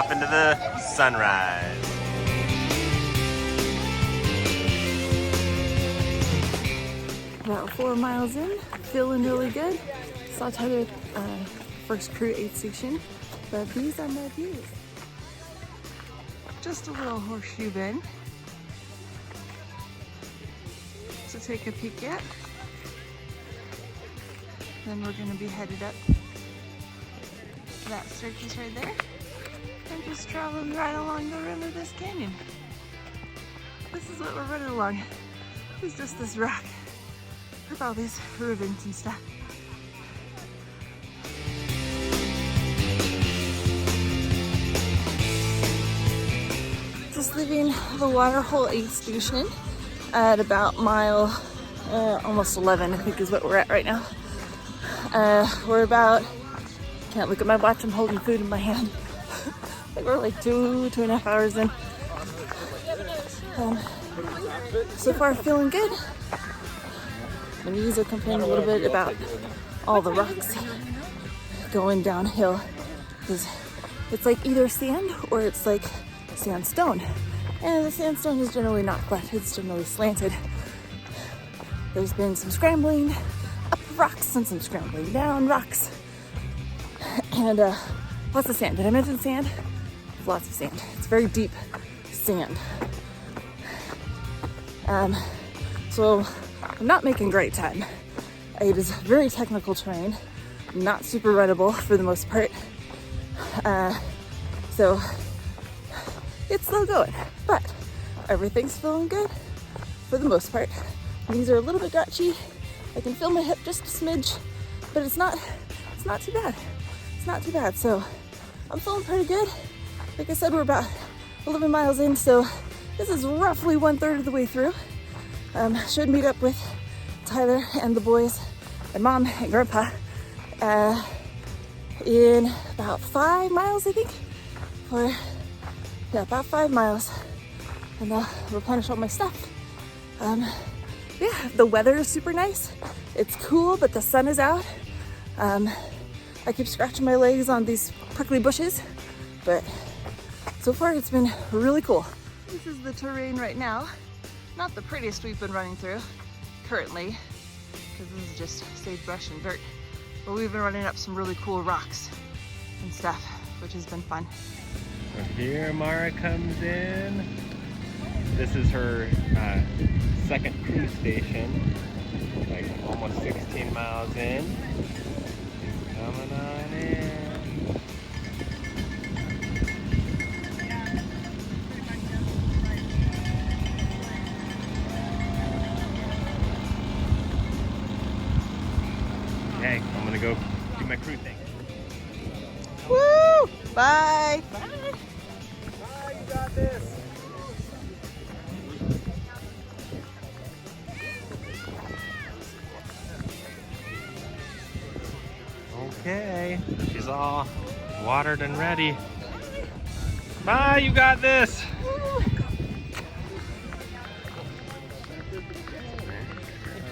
off into the sunrise. About 4 miles in, feeling really good. Saw Tyler first crew aid station, but these are my views. Just a little horseshoe bend to take a peek at. Then we're gonna be headed up that staircase right there and just traveling right along the rim of this canyon. This is what we're running along. It's just this rock with all these ribbons and stuff. Just leaving the waterhole aid station at about mile almost 11, I think is what we're at right now. We're about, can't look at my watch, I'm holding food in my hand. I think we're like 2.5 hours in. So far feeling good. My knees are complaining a little bit about all the rocks going downhill. It's like either sand or it's like sandstone. And the sandstone is generally not flat, it's generally slanted. There's been some scrambling up rocks and some scrambling down rocks. And lots of sand. Did I mention sand? Lots of sand. It's very deep sand. So I'm not making great time. It is very technical terrain, not super runnable for the most part. So it's still going, but everything's feeling good for the most part. Knees are a little bit grouchy. I can feel my hip just a smidge, but it's not too bad. It's not too bad. So I'm feeling pretty good. Like I said, we're about 11 miles in, so this is roughly 1/3 of the way through. Should meet up with Tyler and the boys and Mom and Grandpa in about 5 miles, I think. About 5 miles. And I'll replenish all my stuff. Yeah, the weather is super nice. It's cool, but the sun is out. I keep scratching my legs on these prickly bushes, but so far it's been really cool. This is the terrain right now. Not the prettiest we've been running through currently, because this is just sagebrush and dirt. But we've been running up some really cool rocks and stuff, which has been fun. So here Mara comes in. This is her second cruise station, like almost 16 miles in. She's coming on in. Okay, I'm gonna go do my crew thing. Woo! Bye! Bye! Bye, you got this! Okay, she's all watered and ready. Bye, you got this!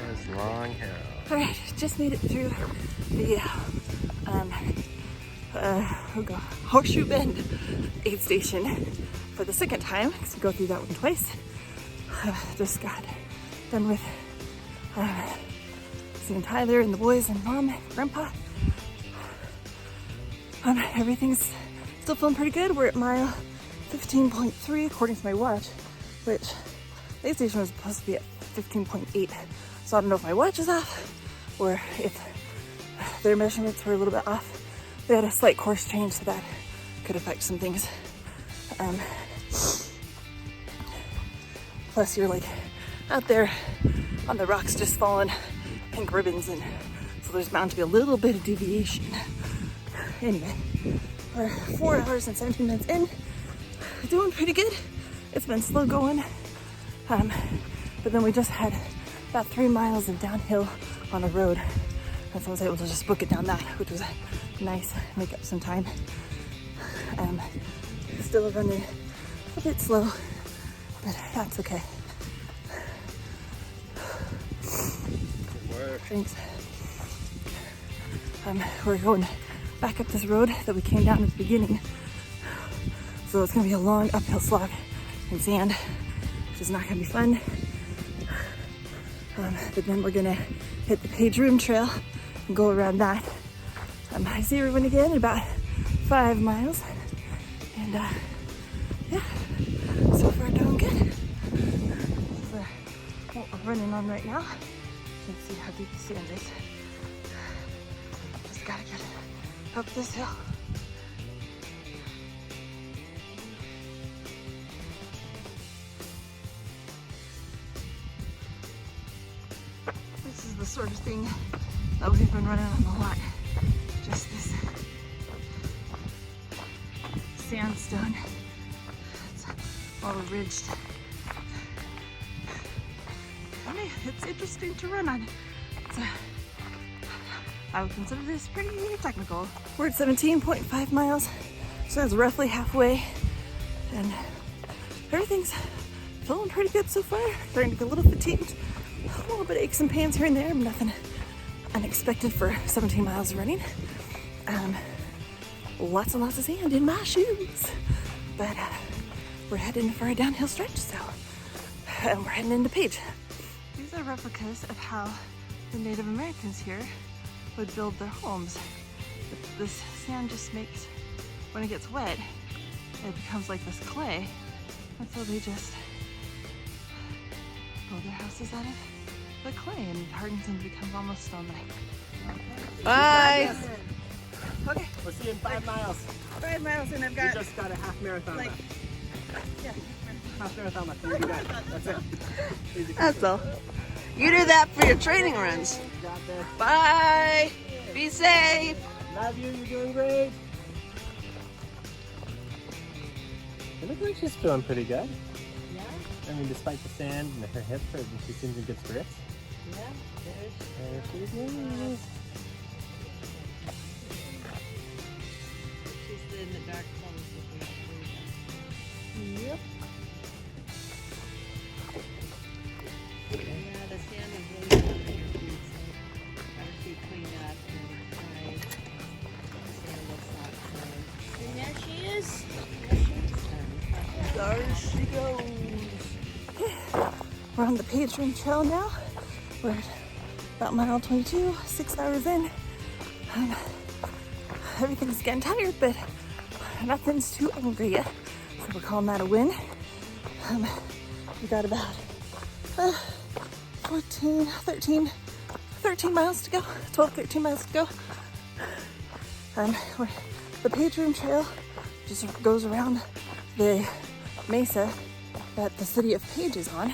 There's Long Hill. Alright, just made it through the Horseshoe Bend aid station for the second time, because we go through that one twice. Just got done with seeing Tyler and the boys and Mom and Grandpa. Everything's still feeling pretty good. We're at mile 15.3 according to my watch, which the aid station was supposed to be at 15.8. So I don't know if my watch is off or if their measurements were a little bit off. They had a slight course change, so that could affect some things. Plus you're like out there on the rocks just falling pink ribbons, and so there's bound to be a little bit of deviation. Anyway, we're 4 hours and 17 minutes in. We're doing pretty good. It's been slow going. But then we just had about 3 miles of downhill on a road. And so I was able to just book it down that, which was nice, make up some time. Still running a bit slow, but that's okay. Thanks. We're going back up this road that we came down at the beginning So it's gonna be a long uphill slog in sand, which is not gonna be fun. But then we're gonna hit the Page Room Trail and go around that. I see everyone again in about 5 miles. And yeah, so far doing good. This is what we're running on right now. You can see how deep the sand is. Just gotta get up this hill. This is the sort of thing that we've been running on a lot. Just this sandstone. It's all ridged. I mean, it's interesting to run on. I would consider this pretty technical. We're at 17.5 miles, so that's roughly halfway, and everything's feeling pretty good so far. Starting to get a little fatigued, a little bit of aches and pains here and there, but nothing unexpected for 17 miles of running. Lots and lots of sand in my shoes, but we're heading for a downhill stretch, so and we're heading into Page. These are replicas of how the Native Americans here would build their homes. This sand just makes, when it gets wet, it becomes like this clay, and so they just build their houses out of the clay, and it hardens and becomes almost stone-like. Bye! Okay. We'll see you in 5 miles. 5 miles, and I've got... You just got a half marathon left. Yeah. Half marathon left. You'll be good. That's it. Easy. That's all. You do that for your training runs. You got this. Bye. Be safe. Love you. You're doing great. It looks like she's feeling pretty good. Yeah. I mean, despite the sand and her hips, she seems in good spirits. Yeah. There she is. She's in the dark clothes. Yep. Yeah, the sand is really down in your feet, so gotta keep cleaned up and dry. The sand looks like and there she is. There she goes. We're on the Page Room Trail now. We're at about mile 22, 6 hours in. Everything's getting tired, but nothing's too angry yet. So we're calling that a win. We got about 13 miles to go, 12, 13 miles to go. The Page Room Trail just goes around the mesa that the city of Page is on.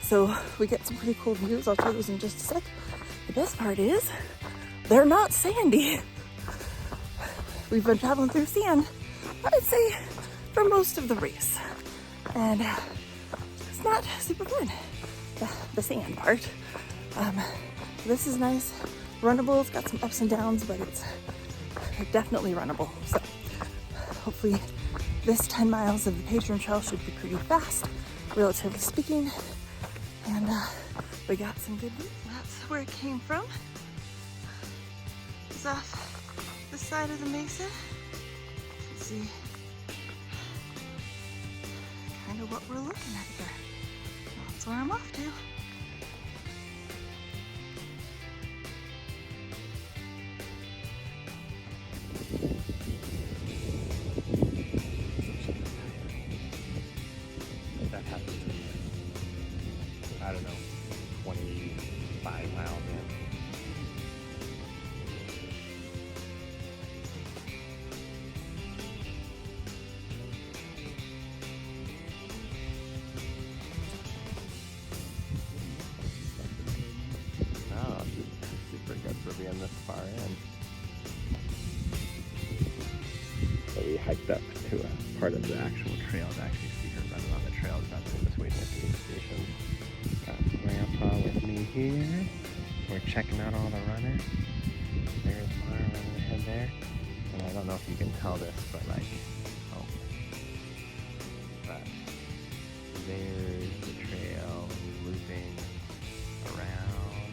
So we get some pretty cool views. I'll show those in just a sec. The best part is they're not sandy. We've been traveling through sand, I'd say, for most of the race. And it's not super fun, the sand part. This is nice, runnable. It's got some ups and downs, but it's definitely runnable. So hopefully this 10 miles of the Page Room Trail should be pretty fast, relatively speaking. And we got some good news. That's where it came from. It's off the side of the mesa. You can see kind of what we're looking at here. That's where I'm off to. That happens in, I don't know, 25 miles in. Oh, she's super good for being this far in. So we hiked up to a part of the actual trail to actually see her running on the trail. That's what was waiting at the aid station. Got Grandpa with me here. We're checking out all the runners. There's Mara running ahead there. And I don't know if you can tell this, but like, oh. But there's the trail looping around.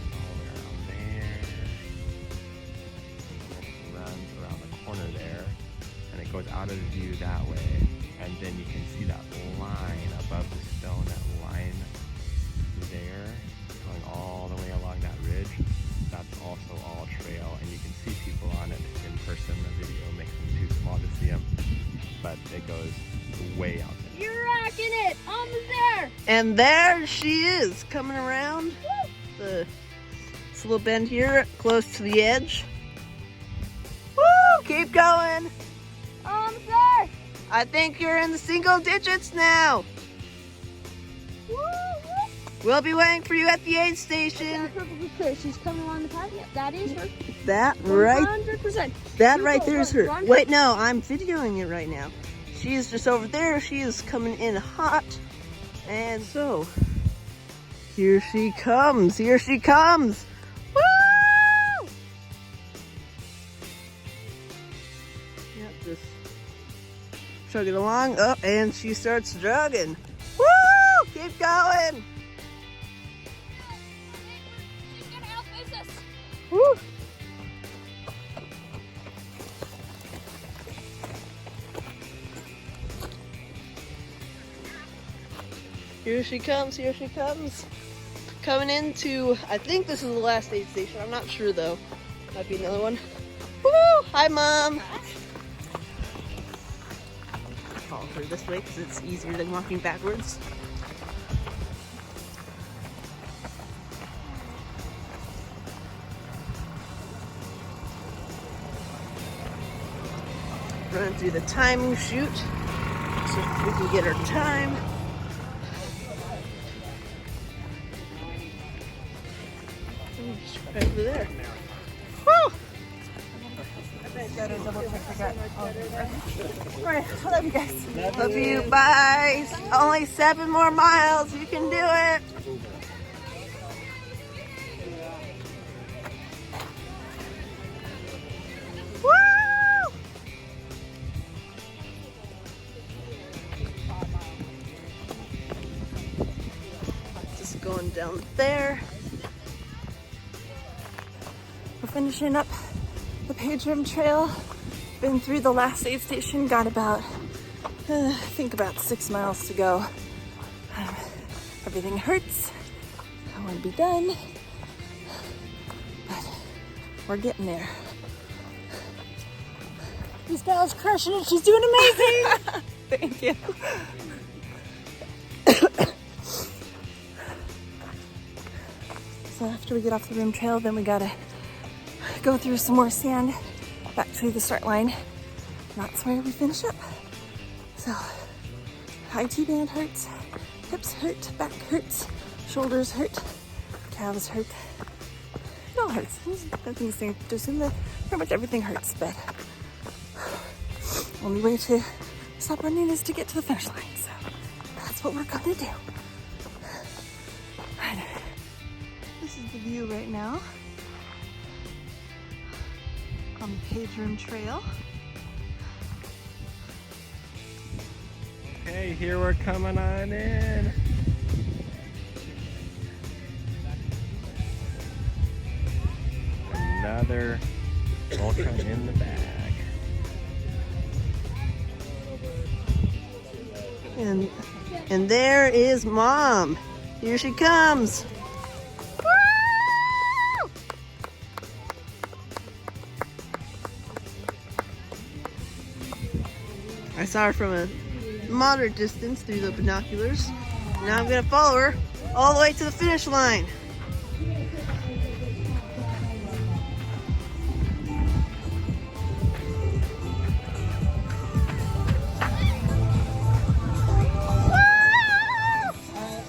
And all around there. And then it runs around the corner lot of view that way. And then you can see that line above the stone, that line there, going all the way along that ridge. That's also all trail, and you can see people on it in person. The video makes them too small to see them, but it goes way out there. You're rocking it! Almost there! And there she is, coming around this little bend here, close to the edge. Woo! Keep going. Almost there! I think you're in the single digits now. Woo, woo. We'll be waiting for you at the aid station. That's perfectly clear. She's coming along the path. Yep, that is her. That right, 100%. that You right go, there is run, her. run. Wait, no, I'm videoing it right now. She is just over there. She is coming in hot. And so, here she comes. Here she comes. Woo! Yep, just chugging along. Up, and she starts jogging. Woo! Keep going. Woo! Here she comes, here she comes. Coming into, I think this is the last aid station. I'm not sure though. Might be another one. Woo! Hi, Mom. Follow her this way because it's easier than walking backwards. Running through the timing chute so we can get our time. Right over there. Woo! Alright, I love you guys. Love you. Bye. Only 7 more miles. You can do it. Woo! Just going down there. We're finishing up the Page Rim Trail. Been through the last aid station, got about, I think about 6 miles to go. Everything hurts. I want to be done, but we're getting there. This gal's crushing it. She's doing amazing. Thank you. So after we get off the rim trail, then we gotta go through some more sand back to the start line. And that's where we finish up. So, IT band hurts, hips hurt, back hurts, shoulders hurt, calves hurt. It all hurts. Nothing's to assume that pretty much everything hurts, but only way to stop running is to get to the finish line. So that's what we're gonna do. Right. This is the view right now on the Page Rim Trail. Okay, here we're coming on in. Another ultra in the bag. And there is Mom. Here she comes. Woo! I saw her from a moderate distance through the binoculars. Now I'm gonna follow her all the way to the finish line.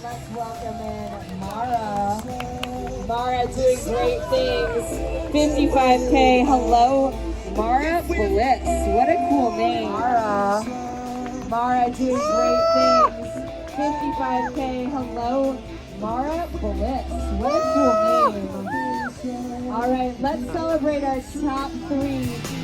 Let's welcome in Mara. Mara doing great things. 55K. Hello, Mara Bliss. What a cool name. Mara doing great things. 55K. Hello, Mara Bliss. What a cool name. All right, let's celebrate our top 3